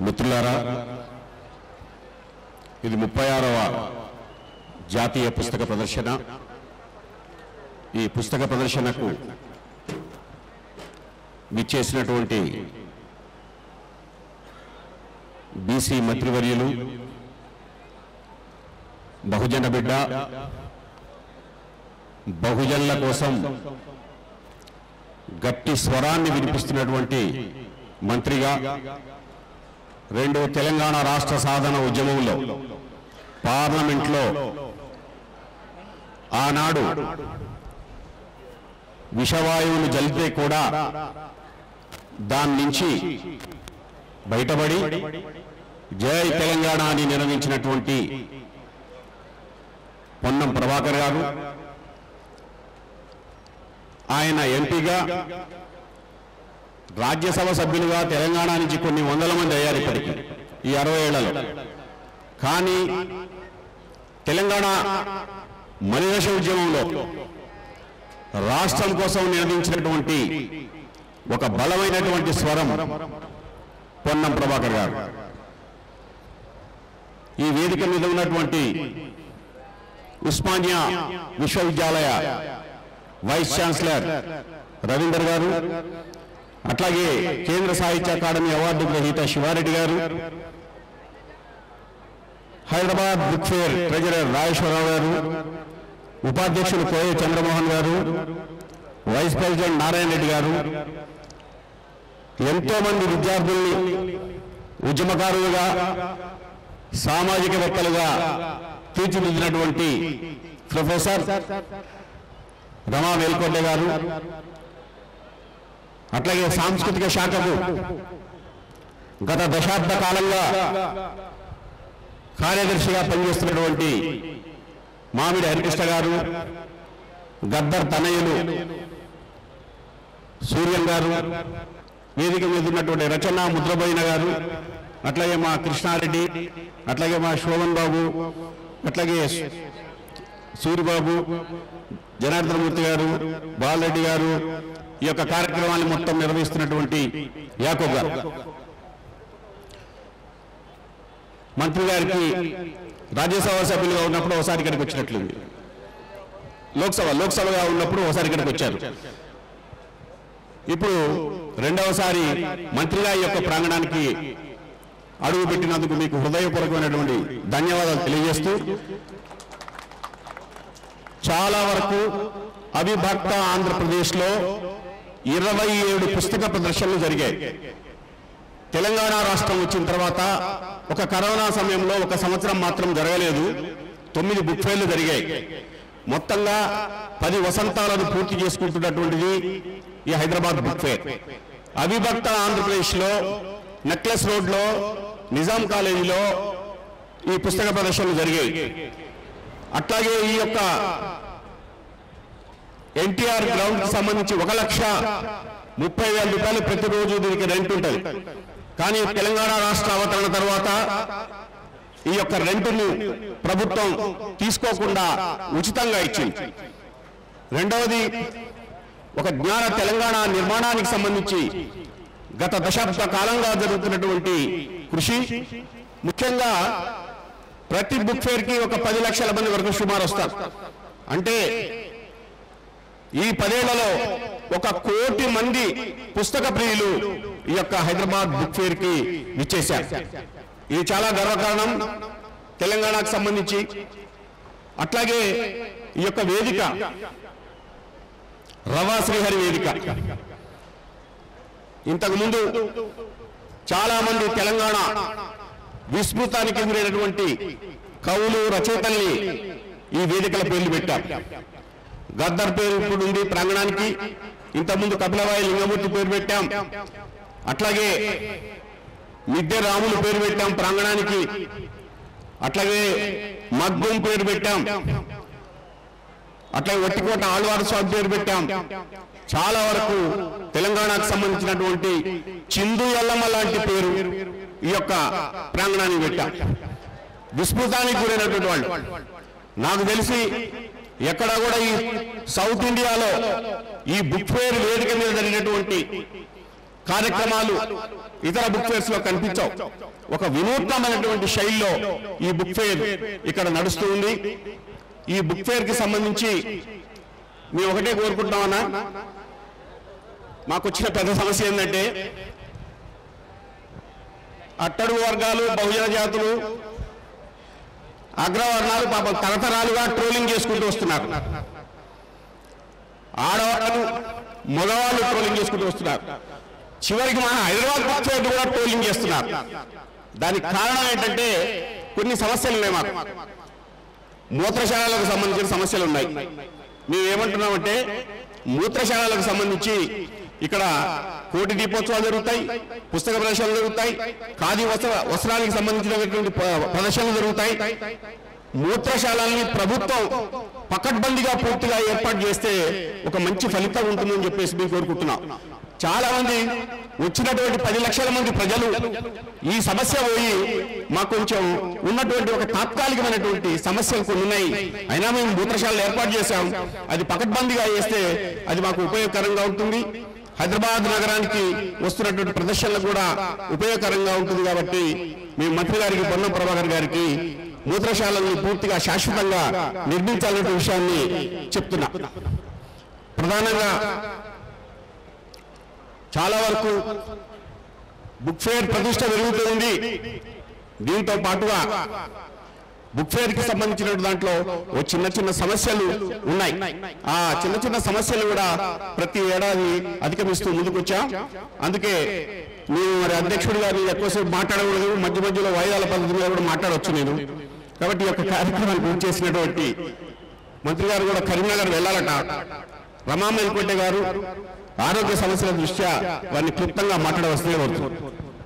మిత్రులారా, ఇది 36వ జాతీయ పుస్తక ప్రదర్శన. ఈ పుస్తక ప్రదర్శనకు విచ్చేసినటువంటి బీసీ మంత్రివర్యులు, బహుజన బిడ్డ, బహుజనుల కోసం గట్టి స్వరాన్ని వినిపిస్తున్నటువంటి మంత్రిగా, రెండు తెలంగాణ రాష్ట్ర సాధన ఉద్యమంలో పార్లమెంట్లో ఆనాడు విషవాయువులు జల్లితే కూడా దాని నుంచి బయటపడి జై తెలంగాణ అని నిర్వహించినటువంటి పొన్నం ప్రభాకర్ గారు, ఆయన ఎంపీగా, రాజ్యసభ సభ్యులుగా తెలంగాణ నుంచి కొన్ని వందల మంది అయ్యారు ఇప్పటికీ ఈ 60 ఏళ్లలో. కానీ తెలంగాణ మలిదశ ఉద్యమంలో రాష్ట్రం కోసం నిర్మించినటువంటి ఒక బలమైనటువంటి స్వరం పొన్నం ప్రభాకర్ గారు. ఈ వేదిక మీద ఉన్నటువంటి ఉస్మానియా విశ్వవిద్యాలయ వైస్ ఛాన్సలర్ రవీందర్ గారు, అట్లాగే కేంద్ర సాహిత్య అకాడమీ అవార్డు గ్రహీత శివారెడ్డి గారు, Hyderabad book fair treasurer Rajeswara Rao గారు, ఉపాధ్యక్షులు కోయ చంద్రమోహన్ గారు, వైస్ ప్రెసిడెంట్ నారాయణ రెడ్డి గారు, ఎంతో మంది విద్యార్థుల్ని ఉద్యమకారులుగా, సామాజికవేత్తలుగా తీర్చిదిద్దినటువంటి ప్రొఫెసర్ రమా వేల్కొండ గారు, అట్లాగే సాంస్కృతిక శాఖకు గత దశాబ్ద కాలంగా కార్యదర్శిగా పనిచేస్తున్నటువంటి మామిడి హరికృష్ణ గారు, గద్దర్ తనయులు సూర్యం గారు, వేదిక మీద ఉన్నటువంటి రచన ముద్రబోయిన గారు, అట్లాగే మా కృష్ణారెడ్డి, అట్లాగే మా శోభన్ బాబు, అట్లాగే సూరిబాబు, జనార్దనమూర్తి గారు, బాలరెడ్డి గారు, ఈ యొక్క కార్యక్రమాన్ని మొత్తం నిర్వహిస్తున్నటువంటి యాకూబ్ గారు. మంత్రి గారికి రాజ్యసభ సభ్యులుగా ఉన్నప్పుడు ఒకసారి ఇక్కడికి వచ్చినట్లుంది, లోక్సభగా ఉన్నప్పుడు ఒకసారి ఇక్కడికి వచ్చారు. ఇప్పుడు రెండవసారి మంత్రిగా ఈ యొక్క ప్రాంగణానికి అడుగు పెట్టినందుకు మీకు హృదయపూర్వకమైనటువంటి ధన్యవాదాలు తెలియజేస్తూ, చాలా వరకు అవిభక్త ఆంధ్రప్రదేశ్లో 27 పుస్తక ప్రదర్శనలు జరిగాయి. తెలంగాణ రాష్ట్రం వచ్చిన తర్వాత ఒక కరోనా సమయంలో 1 సంవత్సరం మాత్రం జరగలేదు, 9 బుక్ ఫేర్లు జరిగాయి. మొత్తంగా 10 వసంతాలను పూర్తి చేసుకుంటున్నటువంటిది ఈ హైదరాబాద్ బుక్ ఫేర్. అవిభక్త ఆంధ్రప్రదేశ్లో నెక్లెస్ రోడ్లో నిజాం కాలేజీలో ఈ పుస్తక ప్రదర్శనలు జరిగాయి. అట్లాగే ఈ యొక్క ఎన్టీఆర్ గ్రౌండ్ కి సంబంధించి 1,30,000 రూపాయలు ప్రతిరోజు దీనికి రెంట్ ఉంటుంది. కానీ తెలంగాణ రాష్ట్ర అవతరణ తర్వాత ఈ యొక్క రెంటును ప్రభుత్వం తీసుకోకుండా ఉచితంగా ఇచ్చింది. రెండవది, ఒక జ్ఞాన తెలంగాణ నిర్మాణానికి సంబంధించి గత దశాబ్ద కాలంగా జరుగుతున్నటువంటి కృషి, ముఖ్యంగా ప్రతి బుక్ ఫేర్ కి ఒక 10 లక్షల మంది వరకు సుమారు వస్తారు. అంటే ఈ 10 ఏళ్లలో 1 కోటి మంది పుస్తక ప్రియులు ఈ యొక్క హైదరాబాద్ బుక్ ఫేర్ కి విచ్చేశారు. ఇది చాలా గర్వకారణం తెలంగాణకు సంబంధించి. అట్లాగే ఈ యొక్క వేదిక రవా శ్రీహరి వేదిక. ఇంతకుముందు చాలా మంది తెలంగాణ విస్మృతానికి గురైనటువంటి కవులు, రచయితల్ని ఈ వేదికల పేర్లు పెట్టారు. గద్దర్ పేరు ఇప్పుడు ఉంది ప్రాంగణానికి. ఇంతకుముందు కపిలవాయి లింగమూర్తి పేరు పెట్టాం. అట్లాగే మిద్దె రాములు పేరు పెట్టాం ప్రాంగణానికి. అట్లాగే మగ్గం పేరు పెట్టాం. అట్లాగే ఒట్టికోట ఆళ్వారు స్వామి పేరు పెట్టాం. చాలా వరకు తెలంగాణకు సంబంధించినటువంటి చిందు ఎల్లమ్మ లాంటి పేరు ఈ యొక్క ప్రాంగణానికి పెట్టాం. విస్మృతానికి గురైనటువంటి వాళ్ళు నాకు తెలిసి ఎక్కడ కూడా ఈ సౌత్ ఇండియాలో ఈ బుక్ ఫేర్ వేదిక మీద జరిగినటువంటి కార్యక్రమాలు ఇతర బుక్ ఫేర్స్ లో కనిపించవు. ఒక వినూత్నమైనటువంటి శైలిలో ఈ బుక్ ఫేర్ ఇక్కడ నడుస్తూ ఉంది. ఈ బుక్ ఫేర్ కి సంబంధించి మేము ఒకటే కోరుకుంటున్నామన్నా, మాకు వచ్చిన పెద్ద సమస్య ఏంటంటే అట్టడుగు వర్గాలు, బహుజన జాతులు, అగ్రవర్ణాలు పాపం తరతరాలుగా ట్రోలింగ్ చేసుకుంటూ వస్తున్నారు. ఆడవాళ్ళు, మగవాళ్ళు ట్రోలింగ్ చేసుకుంటూ వస్తున్నారు. చివరికి మన హైదరాబాద్ బుక్ ఫేర్ కూడా ట్రోలింగ్ చేస్తున్నారు. దానికి కారణం ఏంటంటే కొన్ని సమస్యలు ఉన్నాయి. మాకు మూత్రశాలలకు సంబంధించిన సమస్యలు ఉన్నాయి. మేమేమంటున్నామంటే మూత్రశాలలకు సంబంధించి ఇక్కడ కోటి దీపోత్సవాలు జరుగుతాయి, పుస్తక ప్రదర్శనలు జరుగుతాయి, ఖాదీ వస్త్రానికి సంబంధించినటువంటి ప్రదర్శనలు జరుగుతాయి. మూత్రశాలని ప్రభుత్వం పకడ్బందీగా పూర్తిగా ఏర్పాటు చేస్తే ఒక మంచి ఫలితం ఉంటుందని చెప్పేసి మేము కోరుకుంటున్నాం. చాలా మంది వచ్చినటువంటి 10 లక్షల మంది ప్రజలు ఈ సమస్య పోయి మాకు కొంచెం ఉన్నటువంటి ఒక తాత్కాలికమైనటువంటి సమస్యలు కొన్ని ఉన్నాయి, అయినా మేము మూత్రశాలలు ఏర్పాటు చేశాం, అది పకడ్బందీగా చేస్తే అది మాకు ఉపయోగకరంగా ఉంటుంది. హైదరాబాద్ నగరానికి వస్తున్నటువంటి ప్రదర్శనలు కూడా ఉపయోగకరంగా ఉంటుంది. కాబట్టి మేము మంత్రి గారికి, పొన్నం ప్రభాకర్ గారికి మూత్రశాలని పూర్తిగా శాశ్వతంగా నిర్మించాలనే విషయాన్ని చెప్తున్నా. ప్రధానంగా చాలా వరకు బుక్ ఫేర్ ప్రతిష్ట పెరుగుతుంది. దీంతో పాటుగా బుక్ ఫేర్ కి సంబంధించిన దాంట్లో చిన్న చిన్న సమస్యలు ఉన్నాయి. ఆ చిన్న చిన్న సమస్యలు కూడా ప్రతి ఏడాది అధిగమిస్తూ ముందుకు వచ్చాం. అందుకే నేను మరి అధ్యక్షుడు గారిని ఎక్కువసేపు మాట్లాడకూడదు, మధ్య మధ్యలో వాయిదాల పద్ధతి మీద కూడా మాట్లాడవచ్చు నేను. కాబట్టి ఈ యొక్క కార్యక్రమాన్ని పూర్తి చేసినటువంటి మంత్రి గారు కూడా కరీంనగర్ వెళ్ళాలట. రమామేల్ కోటె గారు ఆరోగ్య సమస్యల దృష్ట్యా వారిని క్లుప్తంగా మాట్లాడవలసిందే కోరుతున్నాను.